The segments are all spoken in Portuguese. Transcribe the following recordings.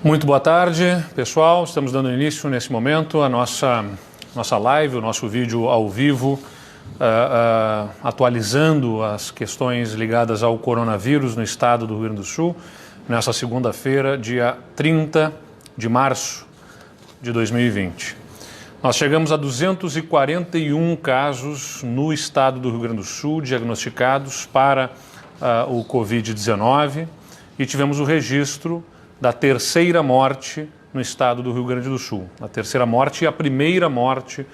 Muito boa tarde, pessoal. Estamos dando início nesse momento à nossa live, o nosso vídeo ao vivo, atualizando as questões ligadas ao coronavírus no estado do Rio Grande do Sul, nessa segunda-feira, dia 30 de março de 2020. Nós chegamos a 241 casos no estado do Rio Grande do Sul diagnosticados para o Covid-19 e tivemos o registro da terceira morte no estado do Rio Grande do Sul. A terceira morte e a primeira morte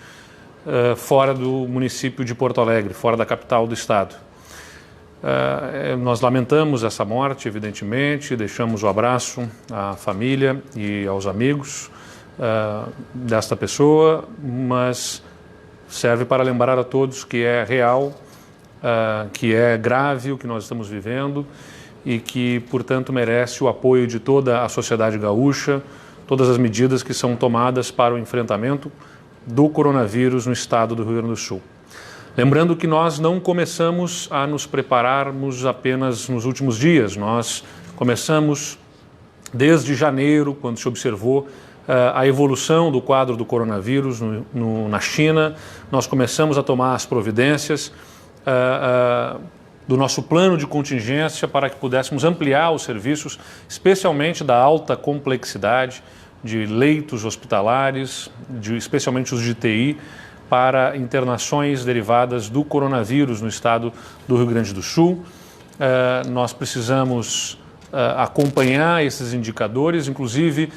fora do município de Porto Alegre, fora da capital do estado. Nós lamentamos essa morte, evidentemente, deixamos o abraço à família e aos amigos desta pessoa, mas serve para lembrar a todos que é real, que é grave o que nós estamos vivendo e que, portanto, merece o apoio de toda a sociedade gaúcha, todas as medidas que são tomadas para o enfrentamento do coronavírus no estado do Rio Grande do Sul. Lembrando que nós não começamos a nos prepararmos apenas nos últimos dias, nós começamos desde janeiro, quando se observou a evolução do quadro do coronavírus na China, nós começamos a tomar as providências do nosso plano de contingência para que pudéssemos ampliar os serviços, especialmente da alta complexidade, de leitos hospitalares, especialmente os de TI, para internações derivadas do coronavírus no estado do Rio Grande do Sul. Nós precisamos acompanhar esses indicadores, inclusive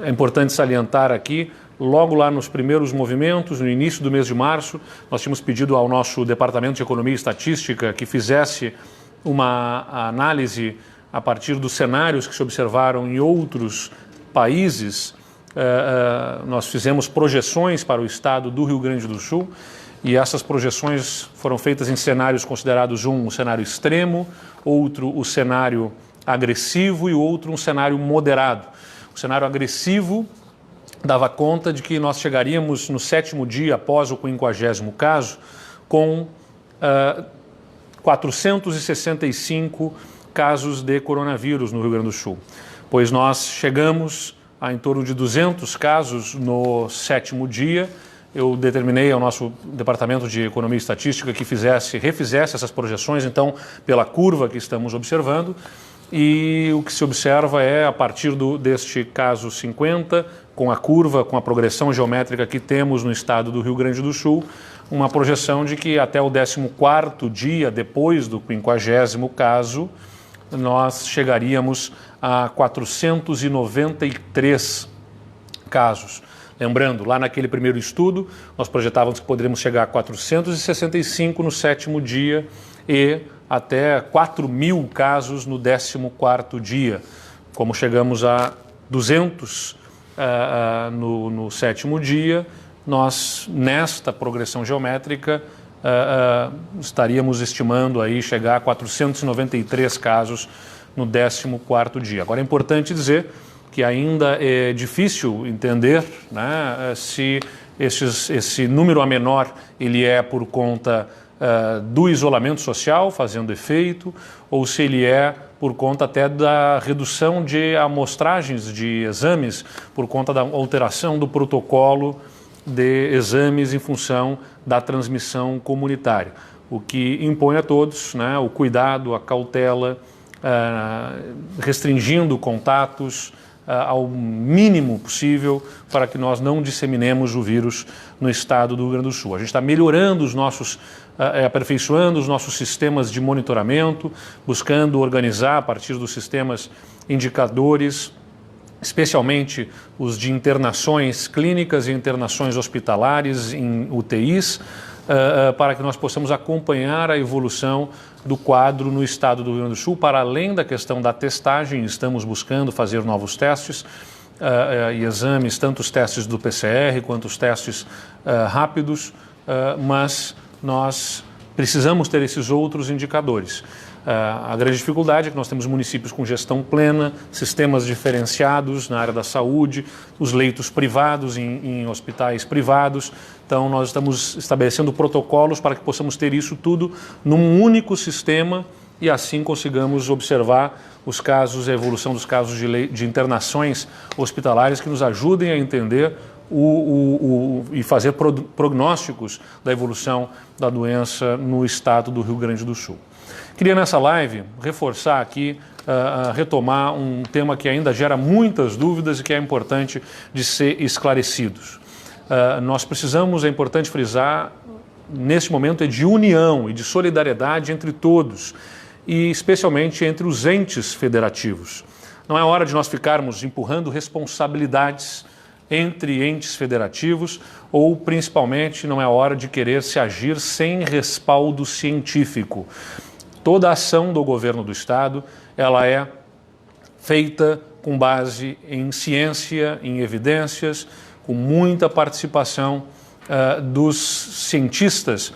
é importante salientar aqui, logo lá nos primeiros movimentos, no início do mês de março, nós tínhamos pedido ao nosso Departamento de Economia e Estatística que fizesse uma análise a partir dos cenários que se observaram em outros países. Nós fizemos projeções para o estado do Rio Grande do Sul e essas projeções foram feitas em cenários considerados um cenário extremo, outro o cenário agressivo e outro um cenário moderado. O cenário agressivo dava conta de que nós chegaríamos no 7º dia após o 50º caso com 465 casos de coronavírus no Rio Grande do Sul, pois nós chegamos a em torno de 200 casos no 7º dia. Eu determinei ao nosso Departamento de Economia e Estatística que refizesse essas projeções, então, pela curva que estamos observando. E o que se observa é, a partir deste caso 50, com a curva, com a progressão geométrica que temos no estado do Rio Grande do Sul, uma projeção de que até o 14º dia depois do 50º caso, nós chegaríamos a 493 casos. Lembrando, lá naquele primeiro estudo, nós projetávamos que poderíamos chegar a 465 no 7º dia e até 4.000 casos no 14º dia. Como chegamos a 200 no 7º dia, nós, nesta progressão geométrica, estaríamos estimando aí chegar a 493 casos no 14º dia. Agora, é importante dizer que ainda é difícil entender, né, se esse número a menor ele é por conta do isolamento social fazendo efeito, ou se ele é por conta até da redução de amostragens de exames, por conta da alteração do protocolo de exames em função da transmissão comunitária. O que impõe a todos, né, o cuidado, a cautela, restringindo contatos ao mínimo possível para que nós não disseminemos o vírus no estado do Rio Grande do Sul. A gente está melhorando aperfeiçoando os nossos sistemas de monitoramento, buscando organizar a partir dos sistemas indicadores, especialmente os de internações clínicas e internações hospitalares em UTIs, para que nós possamos acompanhar a evolução do quadro no estado do Rio Grande do Sul. Para além da questão da testagem, estamos buscando fazer novos testes e exames, tanto os testes do PCR quanto os testes rápidos, mas nós precisamos ter esses outros indicadores. A grande dificuldade é que nós temos municípios com gestão plena, sistemas diferenciados na área da saúde, os leitos privados em hospitais privados. Então, nós estamos estabelecendo protocolos para que possamos ter isso tudo num único sistema e assim consigamos observar os casos, a evolução dos casos de internações hospitalares que nos ajudem a entender e fazer prognósticos da evolução da doença no estado do Rio Grande do Sul. Queria nessa live reforçar aqui, retomar um tema que ainda gera muitas dúvidas e que é importante de ser esclarecidos. Nós precisamos, é importante frisar, neste momento é de união e de solidariedade entre todos e especialmente entre os entes federativos. Não é hora de nós ficarmos empurrando responsabilidades entre entes federativos ou, principalmente, não é hora de querer se agir sem respaldo científico. Toda a ação do governo do Estado, ela é feita com base em ciência, em evidências, com muita participação dos cientistas.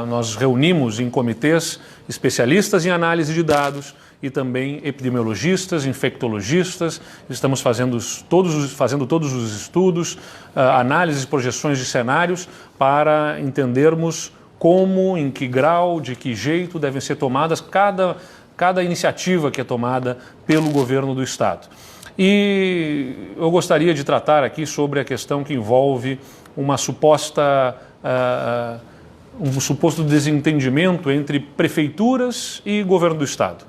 Nós reunimos em comitês especialistas em análise de dados e também epidemiologistas, infectologistas. Estamos fazendo todos os estudos, análises e projeções de cenários para entendermos como, em que grau, de que jeito devem ser tomadas cada iniciativa que é tomada pelo governo do Estado. E eu gostaria de tratar aqui sobre a questão que envolve um suposto desentendimento entre prefeituras e governo do Estado.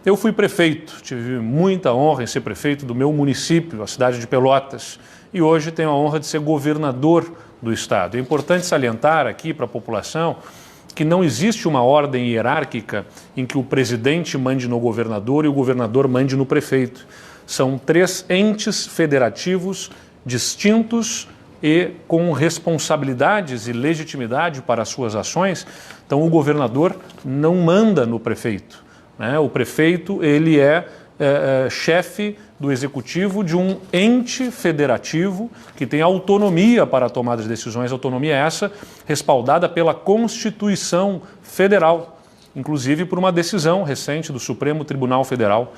Eu fui prefeito, tive muita honra em ser prefeito do meu município, a cidade de Pelotas, e hoje tenho a honra de ser governador do Estado. É importante salientar aqui para a população que não existe uma ordem hierárquica em que o presidente mande no governador e o governador mande no prefeito. São três entes federativos distintos e com responsabilidades e legitimidade para as suas ações. Então o governador não manda no prefeito, né? O prefeito, ele é chefe do executivo de um ente federativo que tem autonomia para a tomada de decisões, autonomia essa respaldada pela Constituição Federal, inclusive por uma decisão recente do Supremo Tribunal Federal.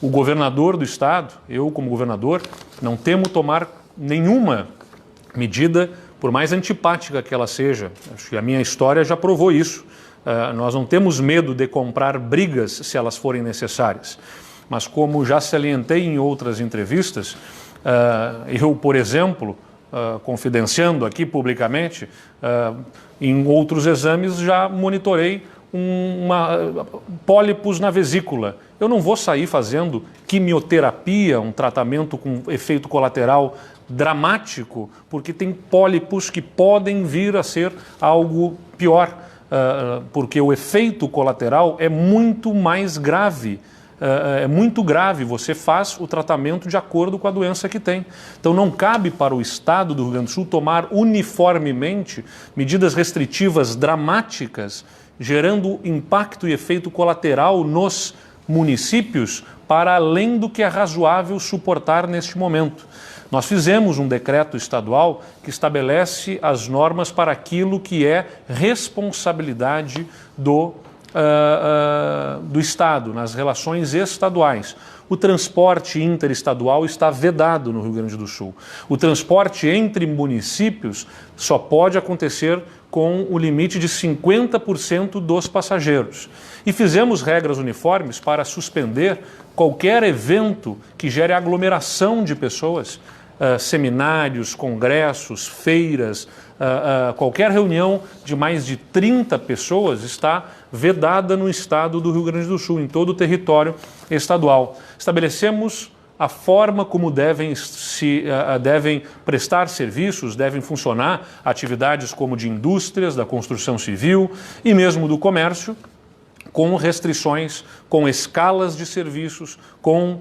O governador do Estado, eu como governador, não temo tomar nenhuma medida, por mais antipática que ela seja. Acho que a minha história já provou isso. Nós não temos medo de comprar brigas se elas forem necessárias. Mas como já salientei em outras entrevistas, eu, por exemplo, confidenciando aqui publicamente, em outros exames já monitorei pólipos na vesícula. Eu não vou sair fazendo quimioterapia, um tratamento com efeito colateral dramático, porque tem pólipos que podem vir a ser algo pior, porque o efeito colateral é muito mais grave. É muito grave, você faz o tratamento de acordo com a doença que tem. Então não cabe para o Estado do Rio Grande do Sul tomar uniformemente medidas restritivas dramáticas, gerando impacto e efeito colateral nos municípios para além do que é razoável suportar neste momento. Nós fizemos um decreto estadual que estabelece as normas para aquilo que é responsabilidade do Estado, nas relações estaduais. O transporte interestadual está vedado no Rio Grande do Sul. O transporte entre municípios só pode acontecer com o limite de 50% dos passageiros. E fizemos regras uniformes para suspender qualquer evento que gere aglomeração de pessoas, seminários, congressos, feiras, qualquer reunião de mais de 30 pessoas está vedada no estado do Rio Grande do Sul, em todo o território estadual. Estabelecemos a forma como devem prestar serviços, devem funcionar atividades como de indústrias, da construção civil e mesmo do comércio, com restrições, com escalas de serviços, com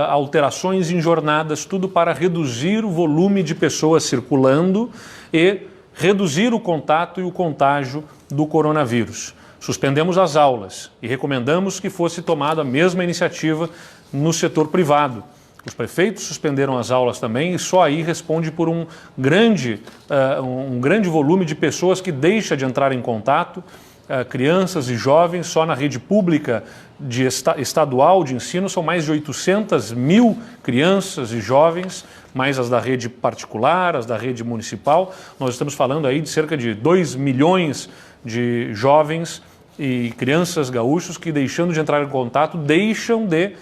alterações em jornadas, tudo para reduzir o volume de pessoas circulando e reduzir o contato e o contágio do coronavírus. Suspendemos as aulas e recomendamos que fosse tomada a mesma iniciativa no setor privado. Os prefeitos suspenderam as aulas também e só aí responde por um grande volume de pessoas que deixa de entrar em contato, crianças e jovens. Só na rede pública estadual de ensino são mais de 800 mil crianças e jovens, mais as da rede particular, as da rede municipal. Nós estamos falando aí de cerca de 2 milhões de jovens e crianças gaúchos que, deixando de entrar em contato, deixam de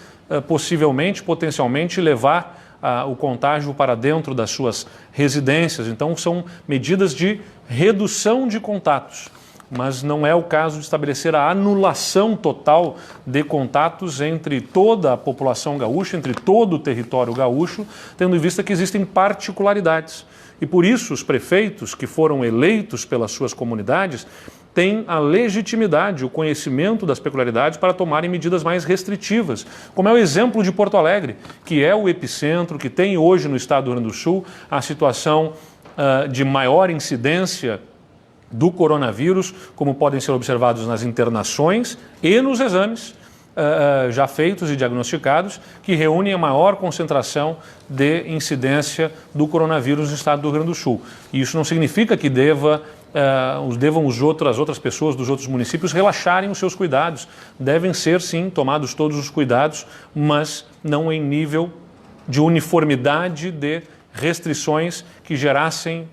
possivelmente, potencialmente, levar o contágio para dentro das suas residências. Então, são medidas de redução de contatos, mas não é o caso de estabelecer a anulação total de contatos entre toda a população gaúcha, entre todo o território gaúcho, tendo em vista que existem particularidades. E por isso os prefeitos que foram eleitos pelas suas comunidades têm a legitimidade, o conhecimento das peculiaridades para tomarem medidas mais restritivas, como é o exemplo de Porto Alegre, que é o epicentro, que tem hoje no estado do Rio Grande do Sul a situação de maior incidência do coronavírus, como podem ser observados nas internações e nos exames já feitos e diagnosticados, que reúnem a maior concentração de incidência do coronavírus no estado do Rio Grande do Sul. E isso não significa que devam as outras pessoas dos outros municípios relaxarem os seus cuidados. Devem ser, sim, tomados todos os cuidados, mas não em nível de uniformidade de restrições que gerassem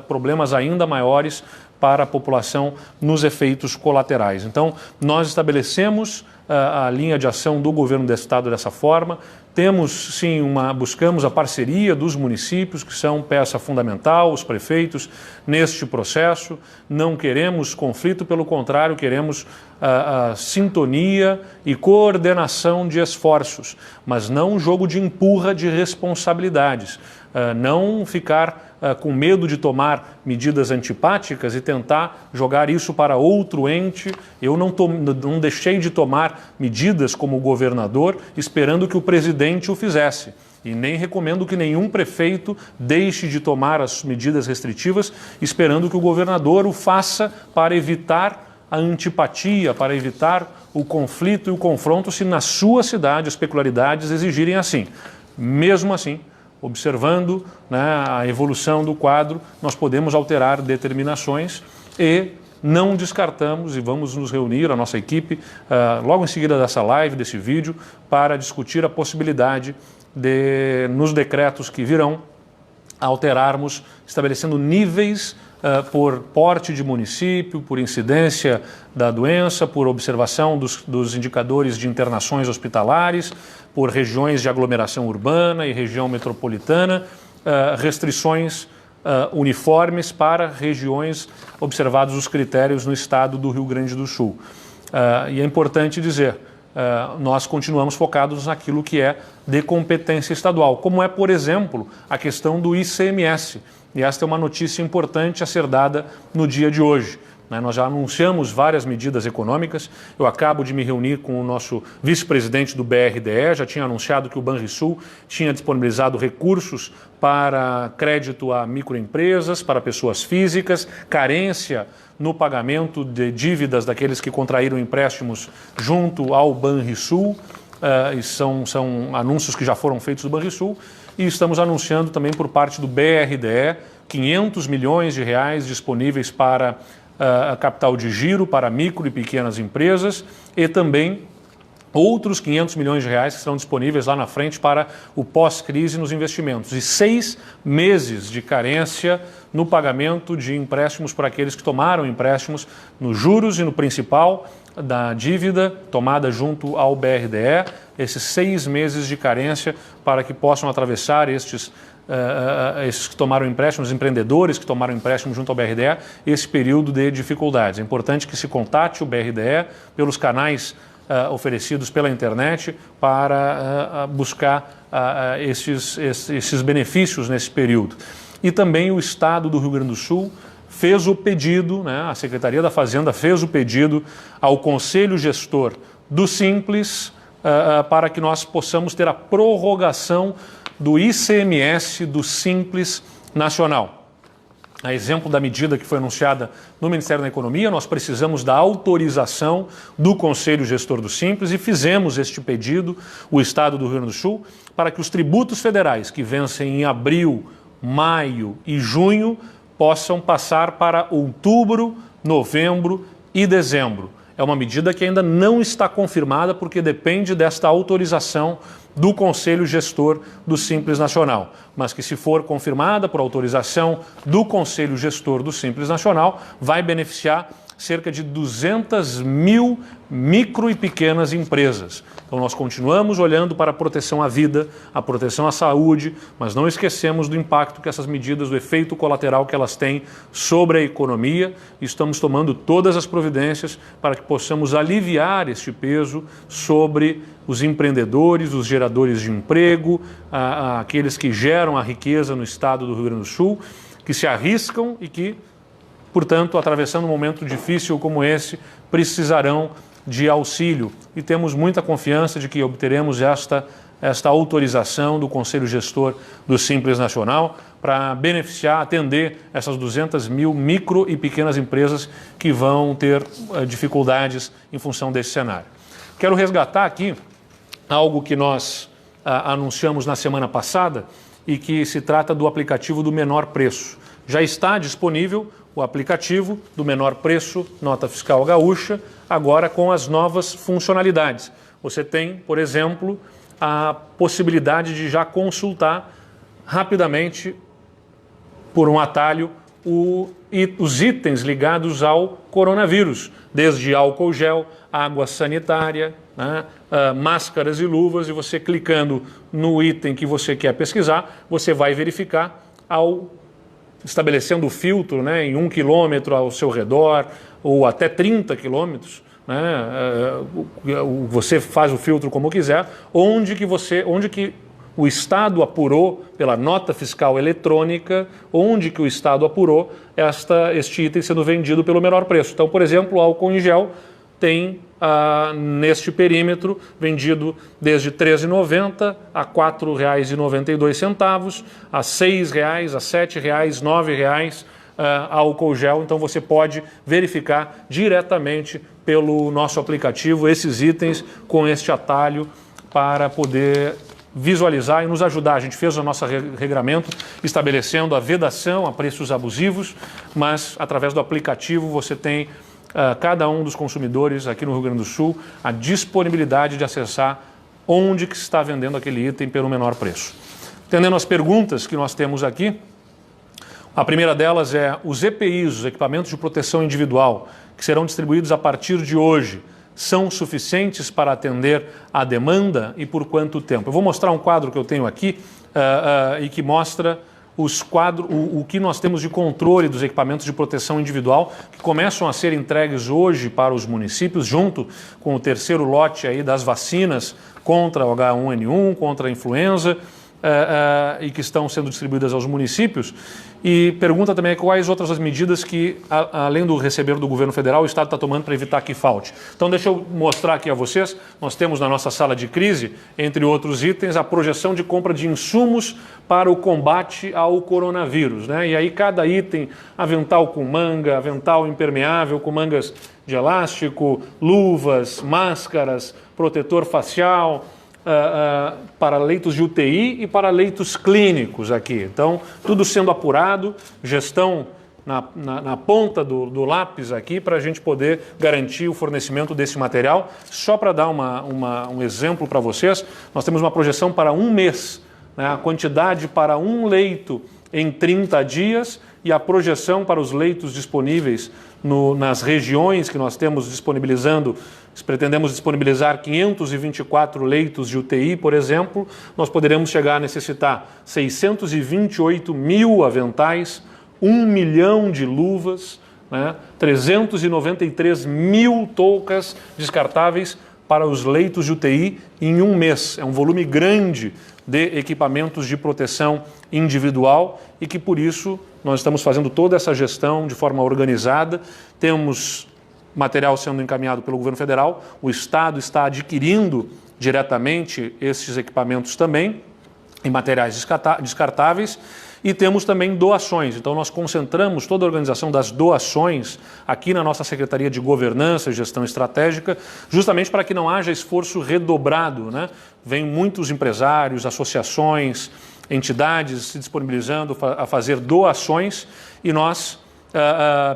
problemas ainda maiores para a população nos efeitos colaterais. Então, nós estabelecemos a linha de ação do governo do estado dessa forma. Temos, sim, buscamos a parceria dos municípios, que são peça fundamental, os prefeitos, neste processo. Não queremos conflito, pelo contrário, queremos a sintonia e coordenação de esforços, mas não um jogo de empurra de responsabilidades. Não ficar com medo de tomar medidas antipáticas e tentar jogar isso para outro ente. Eu não deixei de tomar medidas como governador esperando que o presidente o fizesse. E nem recomendo que nenhum prefeito deixe de tomar as medidas restritivas esperando que o governador o faça para evitar a antipatia, para evitar o conflito e o confronto, se na sua cidade as peculiaridades exigirem assim. Mesmo assim, observando, né, a evolução do quadro, nós podemos alterar determinações e não descartamos, e vamos nos reunir, a nossa equipe, logo em seguida dessa live, desse vídeo, para discutir a possibilidade de, nos decretos que virão, alterarmos, estabelecendo níveis por porte de município, por incidência da doença, por observação dos indicadores de internações hospitalares, por regiões de aglomeração urbana e região metropolitana, restrições uniformes para regiões observados os critérios no estado do Rio Grande do Sul. E é importante dizer, nós continuamos focados naquilo que é de competência estadual, como é, por exemplo, a questão do ICMS. E esta é uma notícia importante a ser dada no dia de hoje. Nós já anunciamos várias medidas econômicas. Eu acabo de me reunir com o nosso vice-presidente do BRDE, já tinha anunciado que o Banrisul tinha disponibilizado recursos para crédito a microempresas, para pessoas físicas, carência no pagamento de dívidas daqueles que contraíram empréstimos junto ao Banrisul. E são anúncios que já foram feitos do Banrisul. E estamos anunciando também por parte do BRDE 500 milhões de reais disponíveis para capital de giro para micro e pequenas empresas e também outros 500 milhões de reais que serão disponíveis lá na frente para o pós-crise nos investimentos e 6 meses de carência no pagamento de empréstimos para aqueles que tomaram empréstimos nos juros e no principal da dívida tomada junto ao BRDE, esses 6 meses de carência para que possam atravessar esses que tomaram empréstimos, empreendedores que tomaram empréstimos junto ao BRDE, esse período de dificuldades. É importante que se contate o BRDE pelos canais oferecidos pela internet para buscar esses benefícios nesse período. E também o Estado do Rio Grande do Sul fez o pedido, né, a Secretaria da Fazenda fez o pedido ao Conselho Gestor do Simples para que nós possamos ter a prorrogação do ICMS do Simples Nacional. A exemplo da medida que foi anunciada no Ministério da Economia, nós precisamos da autorização do Conselho Gestor do Simples e fizemos este pedido, o Estado do Rio Grande do Sul, para que os tributos federais que vencem em abril, maio e junho possam passar para outubro, novembro e dezembro. É uma medida que ainda não está confirmada porque depende desta autorização do Conselho Gestor do Simples Nacional, mas que se for confirmada por autorização do Conselho Gestor do Simples Nacional, vai beneficiar cerca de 200 mil micro e pequenas empresas. Então nós continuamos olhando para a proteção à vida, a proteção à saúde, mas não esquecemos do impacto que essas medidas, do efeito colateral que elas têm sobre a economia. Estamos tomando todas as providências para que possamos aliviar este peso sobre os empreendedores, os geradores de emprego, aqueles que geram a riqueza no estado do Rio Grande do Sul, que se arriscam e que, portanto, atravessando um momento difícil como esse, precisarão de auxílio. E temos muita confiança de que obteremos esta autorização do Conselho Gestor do Simples Nacional para beneficiar, atender essas 200 mil micro e pequenas empresas que vão ter dificuldades em função desse cenário. Quero resgatar aqui algo que nós anunciamos na semana passada e que se trata do aplicativo do menor preço. Já está disponível o aplicativo do menor preço, Nota Fiscal Gaúcha, agora com as novas funcionalidades. Você tem, por exemplo, a possibilidade de já rapidamente, por um atalho, os itens ligados ao coronavírus, desde álcool gel, água sanitária, né, máscaras e luvas, e você clicando no item que você quer pesquisar, você vai verificar estabelecendo o filtro, né, em 1 quilômetro ao seu redor, ou até 30 quilômetros, né, você faz o filtro como quiser, onde que o Estado apurou pela nota fiscal eletrônica, onde que o Estado apurou este item sendo vendido pelo menor preço. Então, por exemplo, o álcool em gel tem neste perímetro vendido desde R$ 13,90 a R$ 4,92, a R$ 6,00, a R$ 7,00, R$ 9,00 álcool gel. Então você pode verificar diretamente pelo nosso aplicativo esses itens com este atalho para poder visualizar e nos ajudar. A gente fez o nosso regramento estabelecendo a vedação a preços abusivos, mas através do aplicativo você tem cada um dos consumidores aqui no Rio Grande do Sul a disponibilidade de acessar onde que se está vendendo aquele item pelo menor preço. Entendendo as perguntas que nós temos aqui, a primeira delas é: os EPIs, os equipamentos de proteção individual, que serão distribuídos a partir de hoje, são suficientes para atender a demanda e por quanto tempo? Eu vou mostrar um quadro que eu tenho aqui e que mostra o que nós temos de controle dos equipamentos de proteção individual que começam a ser entregues hoje para os municípios, junto com o terceiro lote aí das vacinas contra o H1N1, contra a influenza, e que estão sendo distribuídas aos municípios. E pergunta também quais outras as medidas que, além do receber do governo federal, o Estado está tomando para evitar que falte. Então deixa eu mostrar aqui a vocês, nós temos na nossa sala de crise, entre outros itens, a projeção de compra de insumos para o combate ao coronavírus, né? E aí cada item, avental com manga, avental impermeável com mangas de elástico, luvas, máscaras, protetor facial, para leitos de UTI e para leitos clínicos aqui. Então, tudo sendo apurado, gestão na ponta do lápis aqui para a gente poder garantir o fornecimento desse material. Só para dar um exemplo para vocês, nós temos uma projeção para um mês, né, a quantidade para um leito em 30 dias e a projeção para os leitos disponíveis nas regiões que nós temos disponibilizando. Pretendemos disponibilizar 524 leitos de UTI, por exemplo, nós poderemos chegar a necessitar 628 mil aventais, 1 milhão de luvas, né, 393 mil toucas descartáveis para os leitos de UTI em um mês. É um volume grande de equipamentos de proteção individual e que, por isso, nós estamos fazendo toda essa gestão de forma organizada. Temos material sendo encaminhado pelo governo federal, o Estado está adquirindo diretamente esses equipamentos também, em materiais descartáveis, e temos também doações. Então nós concentramos toda a organização das doações aqui na nossa Secretaria de Governança e Gestão Estratégica, justamente para que não haja esforço redobrado, né? Vêm muitos empresários, associações, entidades se disponibilizando a fazer doações e nós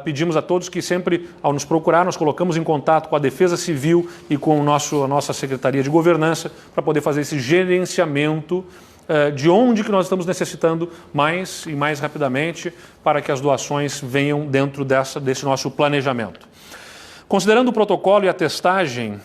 pedimos a todos que sempre, ao nos procurar, nós colocamos em contato com a Defesa Civil e com a nossa Secretaria de Governança para poder fazer esse gerenciamento de onde que nós estamos necessitando mais e mais rapidamente para que as doações venham dentro desse nosso planejamento. Considerando o protocolo e a testagem,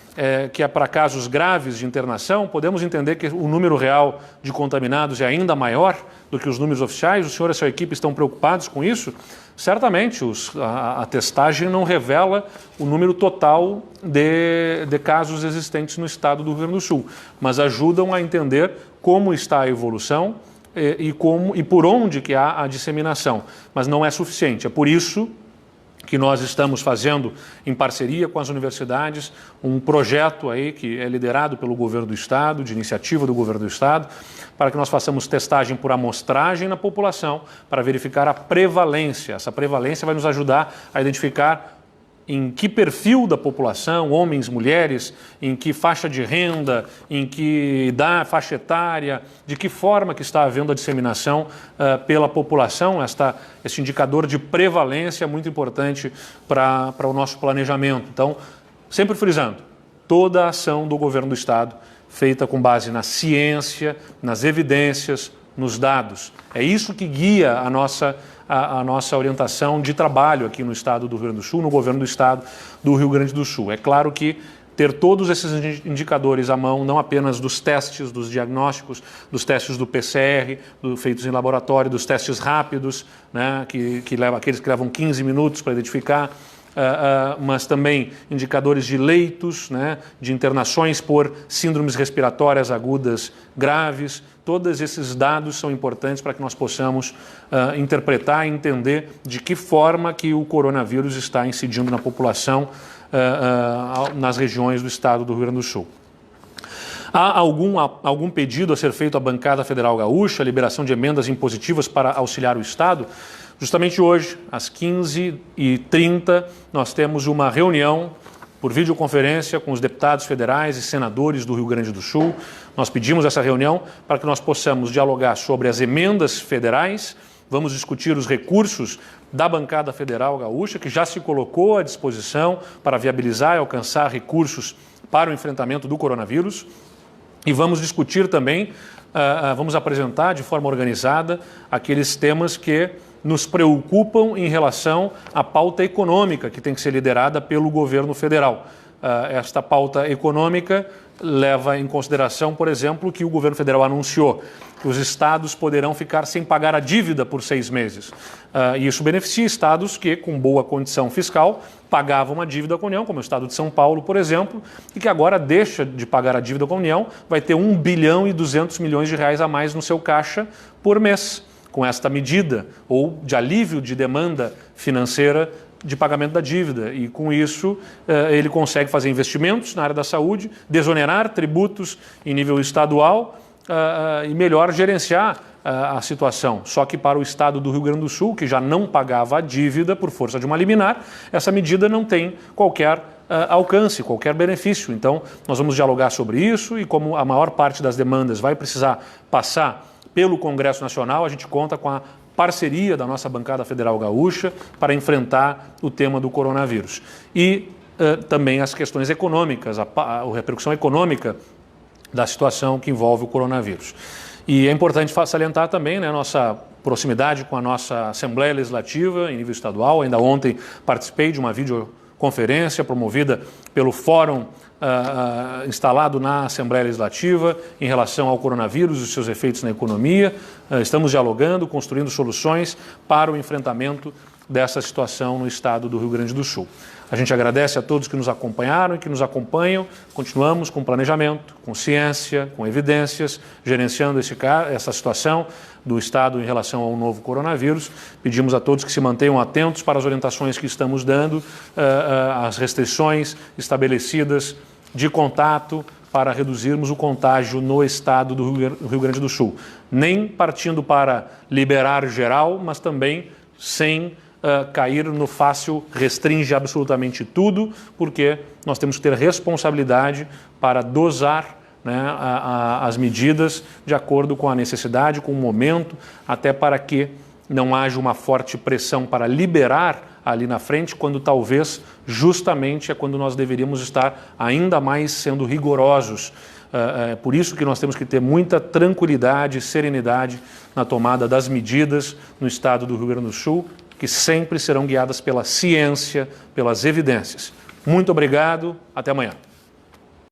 que é para casos graves de internação, podemos entender que o número real de contaminados é ainda maior do que os números oficiais. O senhor e a sua equipe estão preocupados com isso? Certamente, a testagem não revela o número total de casos existentes no estado do Rio Grande do Sul, mas ajudam a entender como está a evolução e por onde que há a disseminação. Mas não é suficiente. É por isso que nós estamos fazendo, em parceria com as universidades, um projeto aí que é liderado pelo governo do estado, de iniciativa do governo do estado, para que nós façamos testagem por amostragem na população, para verificar a prevalência. Essa prevalência vai nos ajudar a identificar em que perfil da população, homens, mulheres, em que faixa de renda, em que faixa etária, de que forma que está havendo a disseminação pela população. Este indicador de prevalência é muito importante para o nosso planejamento. Então, sempre frisando, toda a ação do governo do estado feita com base na ciência, nas evidências, nos dados. É isso que guia a nossa orientação de trabalho aqui no estado do Rio Grande do Sul, no governo do estado do Rio Grande do Sul. É claro que ter todos esses indicadores à mão, não apenas dos testes, dos diagnósticos, dos testes do PCR, feitos em laboratório, dos testes rápidos, né, aqueles que levam 15 minutos para identificar, mas também indicadores de leitos, né, de internações por síndromes respiratórias agudas graves. Todos esses dados são importantes para que nós possamos interpretar e entender de que forma que o coronavírus está incidindo na população nas regiões do estado do Rio Grande do Sul. Há algum pedido a ser feito à bancada federal gaúcha, liberação de emendas impositivas para auxiliar o estado? Justamente hoje, às 15h30, nós temos uma reunião por videoconferência com os deputados federais e senadores do Rio Grande do Sul. Nós pedimos essa reunião para que nós possamos dialogar sobre as emendas federais. Vamos discutir os recursos da bancada federal gaúcha, que já se colocou à disposição para viabilizar e alcançar recursos para o enfrentamento do coronavírus. E vamos discutir também, vamos apresentar de forma organizada aqueles temas que nos preocupam em relação à pauta econômica que tem que ser liderada pelo governo federal. Esta pauta econômica leva em consideração, por exemplo, que o governo federal anunciou que os estados poderão ficar sem pagar a dívida por 6 meses. E isso beneficia estados que, com boa condição fiscal, pagavam a dívida com a União, como o estado de São Paulo, por exemplo, e que agora deixa de pagar a dívida com a União, vai ter 1 bilhão e 200 milhões de reais a mais no seu caixa por mês, com esta medida, ou de alívio de demanda financeira de pagamento da dívida. E com isso ele consegue fazer investimentos na área da saúde, desonerar tributos em nível estadual e melhor gerenciar a situação. Só que para o estado do Rio Grande do Sul, que já não pagava a dívida por força de uma liminar, essa medida não tem qualquer alcance, qualquer benefício. Então, nós vamos dialogar sobre isso e como a maior parte das demandas vai precisar passar pelo Congresso Nacional, a gente conta com a parceria da nossa bancada federal gaúcha para enfrentar o tema do coronavírus. E também as questões econômicas, a repercussão econômica da situação que envolve o coronavírus. E é importante salientar também, né, nossa proximidade com a nossa Assembleia Legislativa em nível estadual. Ainda ontem participei de uma videoconferência promovida pelo Fórum instalado na Assembleia Legislativa em relação ao coronavírus e os seus efeitos na economia. Estamos dialogando, construindo soluções para o enfrentamento dessa situação no estado do Rio Grande do Sul. A gente agradece a todos que nos acompanharam e que nos acompanham. Continuamos com planejamento, com ciência, com evidências, gerenciando essa situação do estado em relação ao novo coronavírus. Pedimos a todos que se mantenham atentos para as orientações que estamos dando, as restrições estabelecidas de contato para reduzirmos o contágio no estado do Rio Grande do Sul. Nem partindo para liberar geral, mas também sem cair no fácil restringe absolutamente tudo, porque nós temos que ter responsabilidade para dosar, né, as medidas de acordo com a necessidade, com o momento, até para que não haja uma forte pressão para liberar ali na frente, quando talvez justamente é quando nós deveríamos estar ainda mais sendo rigorosos. É por isso que nós temos que ter muita tranquilidade e serenidade na tomada das medidas no estado do Rio Grande do Sul, que sempre serão guiadas pela ciência, pelas evidências. Muito obrigado, até amanhã.